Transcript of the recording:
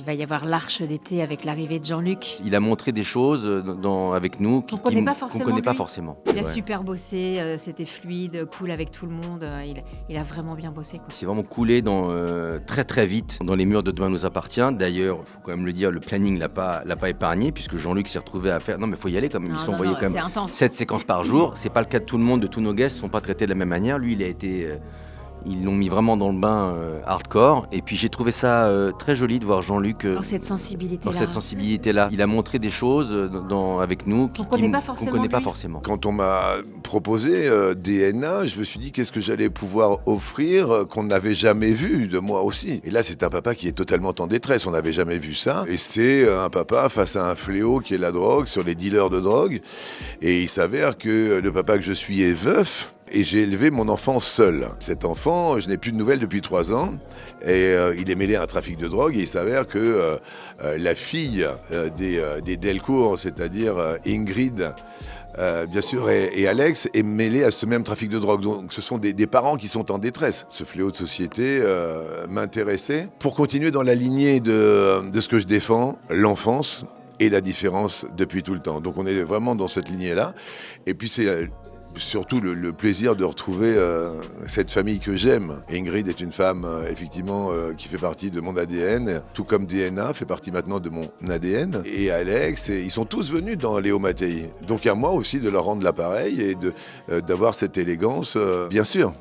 Il va y avoir l'Arche d'été avec l'arrivée de Jean-Luc. Il a montré des choses avec nous Qu'on connaît pas forcément, qu'on connaît pas lui. forcément. Il a Ouais. super bossé, c'était fluide, cool avec tout le monde. Il a vraiment bien bossé, quoi. Il s'est vraiment coulé très très vite dans les murs de Demain nous appartient. D'ailleurs, il faut quand même le dire, le planning l'a pas épargné puisque Jean-Luc s'est retrouvé à faire. Non, mais il faut y aller quand même. Ils sont envoyés quand c'est même intense. 7 séquences par jour. C'est pas le cas de tout le monde, de tous nos guests, ils sont pas traités de la même manière. Lui, il a été. Ils l'ont mis vraiment dans le bain hardcore. Et puis j'ai trouvé ça très joli de voir Jean-Luc Dans cette sensibilité-là. Il a montré des choses avec nous Qu'on connaît pas forcément, qu'on connaît pas lui. forcément. Quand on m'a proposé DNA, je me suis dit qu'est-ce que j'allais pouvoir offrir qu'on n'avait jamais vu de moi aussi. Et là, c'est un papa qui est totalement en détresse. On n'avait jamais vu ça. Et c'est un papa face à un fléau qui est la drogue, sur les dealers de drogue. Et il s'avère que le papa que je suis est veuf. Et j'ai élevé mon enfant seul. Cet enfant, je n'ai plus de nouvelles depuis 3 ans. Et il est mêlé à un trafic de drogue. Et il s'avère que la fille des Delcourt, c'est-à-dire Ingrid, bien sûr, et Alex, est mêlée à ce même trafic de drogue. Donc ce sont des parents qui sont en détresse. Ce fléau de société m'intéressait. Pour continuer dans la lignée de ce que je défends, l'enfance et la différence depuis tout le temps. Donc on est vraiment dans cette lignée-là. Et puis c'est surtout le plaisir de retrouver cette famille que j'aime. Ingrid est une femme, effectivement, qui fait partie de mon ADN, tout comme DNA fait partie maintenant de mon ADN. Et Alex, ils sont tous venus dans Léo Mattei. Donc à moi aussi de leur rendre l'appareil et d'avoir cette élégance, bien sûr.